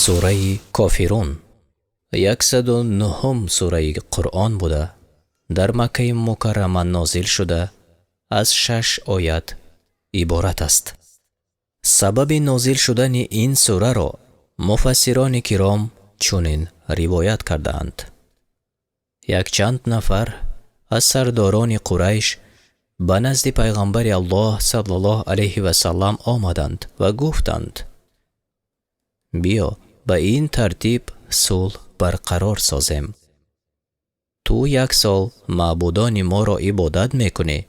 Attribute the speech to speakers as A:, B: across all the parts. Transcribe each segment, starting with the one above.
A: سوره کافرون 109 سوره قرآن بوده در مکه مکرمه نازل شده از 6 آیت عبارت است. سبب نازل شدن این سوره را مفسران کرام چنین روایت کردند: یک چند نفر از سرداران قریش به نزد پیغمبر الله صلی الله علیه و سلم آمدند و گفتند: بیا به این ترتیب صلح برقرار سازیم. تو 1 سال معبودان ما را عبادت میکنی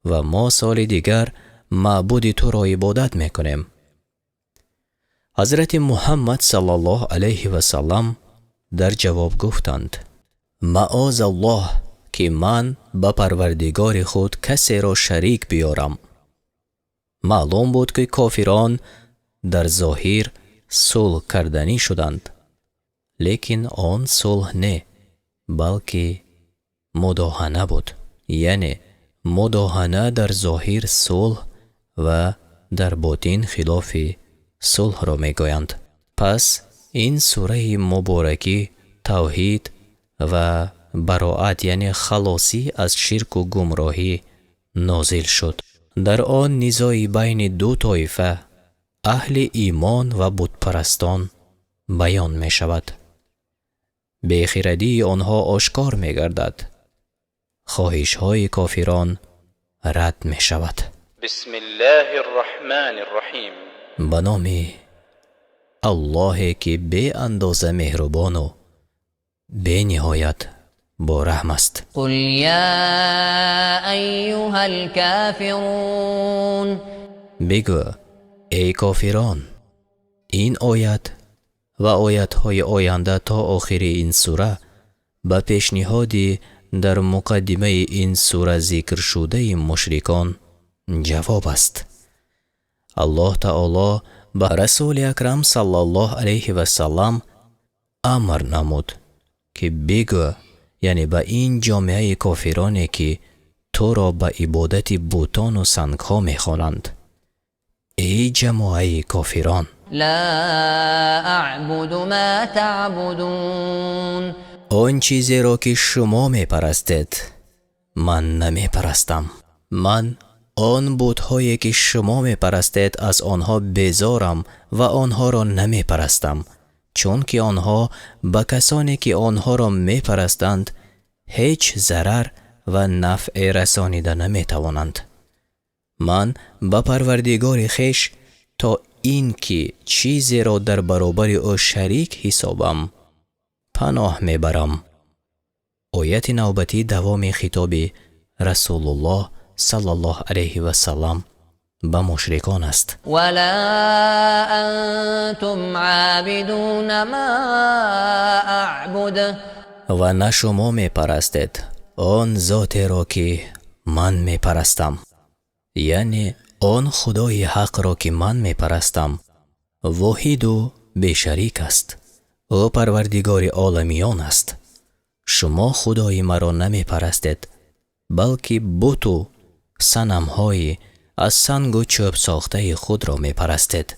A: و ما سال دیگر معبود تو را عبادت میکنیم. حضرت محمد صلی الله علیه و سلم در جواب گفتند: معاذ الله که من به پروردگار خود کسی را شریک بیارم. معلوم بود که کافران در ظاهر صلح کردنی شدند، لیکن آن صلح نه بلکه مداهنه بود. یعنی مداهنه در ظاهر صلح و در باطن خلاف صلح را میگویند. پس این سوره مبارکی توحید و براءت یعنی خلاصی از شرک و گمراهی نازل شد. در آن نزاعی بین دو طایفه اهل ایمان و بت پرستان بیان می شود. بیخردی آنها آشکار می گردد. خواهش های کافران رد می شود.
B: بسم الله الرحمن الرحیم.
A: به نام الله که بی اندازه مهربان و بی نهایت با رحم است.
C: قل یا ایها الکافرون.
A: بگو ای کافران. این آیت و آیت های آینده تا آخر این سوره به پیشنهادی در مقدمه این سوره ذکر شده مشرکان جواب است. الله تعالی به رسول اکرم صلی الله علیه و سلم امر نمود که بگو، یعنی به این جامعه کافرانی که تو را به عبادت بتان و سنگ ها می خوانند: ای جماعه کافران،
C: لا اعبد ما تعبدون.
A: آن چیزی را که شما می پرستید من نمی پرستم. من آن بت‌هایی که شما می پرستید از آنها بیزارم و آنها را نمی پرستم، چون که آنها به کسانی که آنها را می پرستند هیچ ضرر و نفع رسانیده نمی توانند. من به پروردگار خویش تا این که چیزی را در برابر او شریک حسابم پناه می برم. آیت نوبتی دوام خطاب رسول الله صلی الله علیه و سلم به مشرکان است.
C: ولا انتم عابدون ما اعبد.
A: و نه شما می پرستید آن ذات را که من می پرستم، یعنی آن خدای حق را که من می پرستم واحد و بیشریک است. او پروردگار عالمیان است. شما خدای مرا نمی پرستید بلکه بت و صنم های از سنگ و چوب ساخته خود را می پرستید.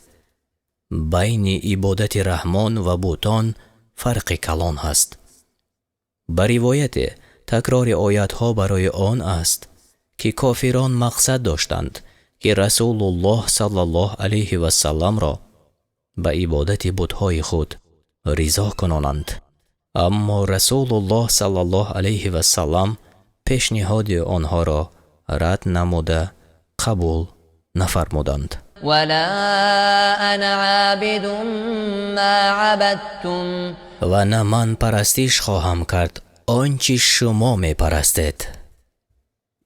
A: بین عبادت رحمان و بتان فرق کلان هست. به روایت تکرار آیت ها برای آن است که کافران مقصد داشتند که رسول الله صلی الله علیه و سلم را به عبادت بت‌های خود رضا کنانند، اما رسول الله صلی الله علیه و سلم پیشنهاد آنها را رد نموده قبول نفرمودند.
C: ولا انا عابد ما عبدتم.
A: و نه من پرستش خواهم کرد آنچه شما می پرستید.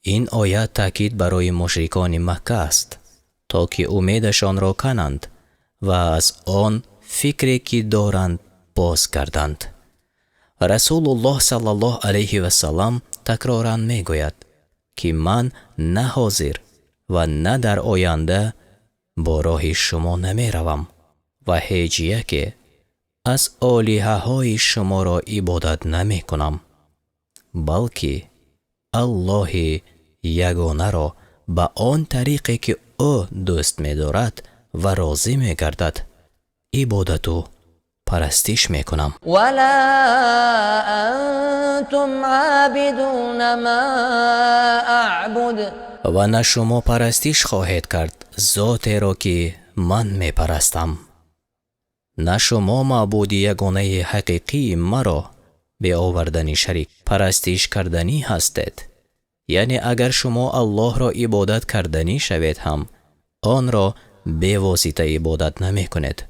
A: این آیت تاکید برای مشرکان مکه است تا که امیدشان را کنند و از آن فکری که دارند باز کردند. رسول الله صلی الله علیه و سلم تکرارا می گوید که من نه حاضر و نه در آینده با راه شما نمی روم و هیچ یکی از آلیه های شما را عبادت نمی کنم، بلکه الله یگانه را به آن طریقی که او دوست می دارد و راضی می گردد عبادت و پرستش میکنم.
C: ولا أنتم عابدون ما أعبد
A: و نه شما پرستش خواهید کرد ذات را که من میپرستم. نه شما معبود یگانه حقیقی مرا به آوردن شریک پرستش کردنی هستید. یعنی اگر شما الله را عبادت کردنی شوید هم آن را به واسطه عبادت نمی کنید.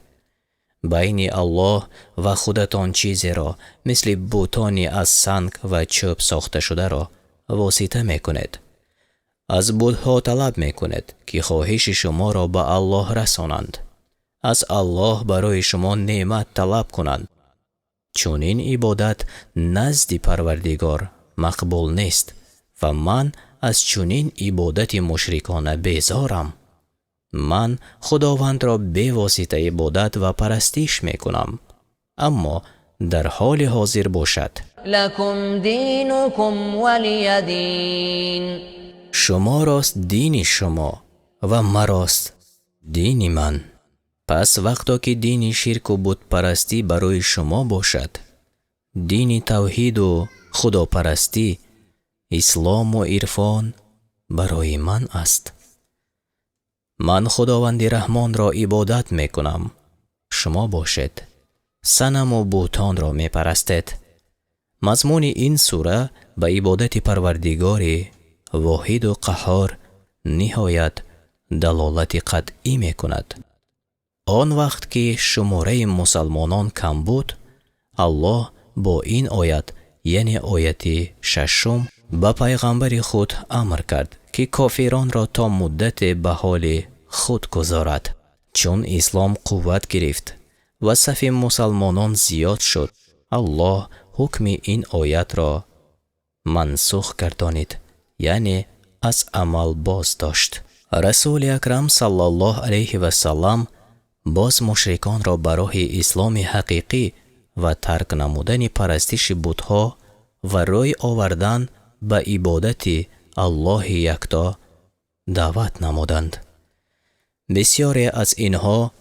A: بین الله و خودتان چیزی را مثل بتانی از سنگ و چوب ساخته شده را واسطه می کنید. از بتها طلب می کنید که خواهش شما را به الله رسانند. از الله برای شما نعمت طلب کنند. چون این عبادت نزد پروردگار مقبول نیست و من از چنین عبادت مشرکانه بیزارم. من خداوند را به واسطه عبادت و پرستش می کنم، اما در حال حاضر باشد.
C: لكم دينكم ولي دين.
A: شما راست دین شما و مراست دین من. پس وقتا که دین شرک و بت پرستی برای شما باشد، دین توحید و خدا پرستی، اسلام و عرفان برای من است. من خداوند رحمان را عبادت می کنم. شما باشد صنم و بوتان را می پرستید. مضمون این سوره به عبادت پروردگار واحد و قهار نهایت دلالت قطعی می کند. آن وقت که شماره مسلمانان کم بود، الله با این آیت یعنی آیت 6 به پیغمبر خود امر کرد که کافران را تا مدت به حال خود گذارد. چون اسلام قوت گرفت و صف مسلمانان زیاد شد، الله حکم این آیت را منسوخ گردانید، یعنی از عمل باز داشت. رسول اکرم صلی الله علیه و سلم باز مشرکان را برای اسلام حقیقی و ترک نمودن پرستش بتها و رای آوردن به عبادت الله یکتا دعوت نمودند. بسیاری از اینها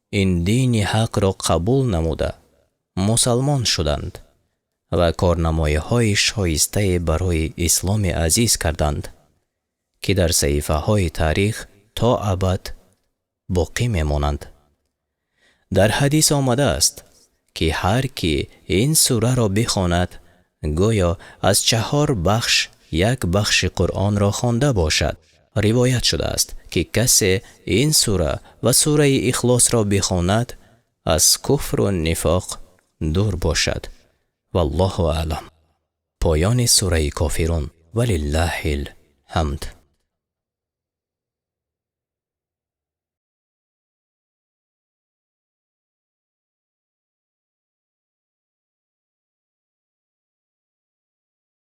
A: این دین حق را قبول نموده مسلمان شدند و کارنمایی های شایسته برای اسلام عزیز کردند که در صحیفه های تاریخ تا ابد باقی میمانند. در حدیث آمده است که هر کی این سوره را بخواند گویا از 4 بخش یک بخش قرآن را خوانده باشد. روایت شده است که کسی این سوره و سوره اخلاص را بخواند از کفر و نفاق دور باشد. والله اعلم. پایان سوره کافرون. ولله الحمد.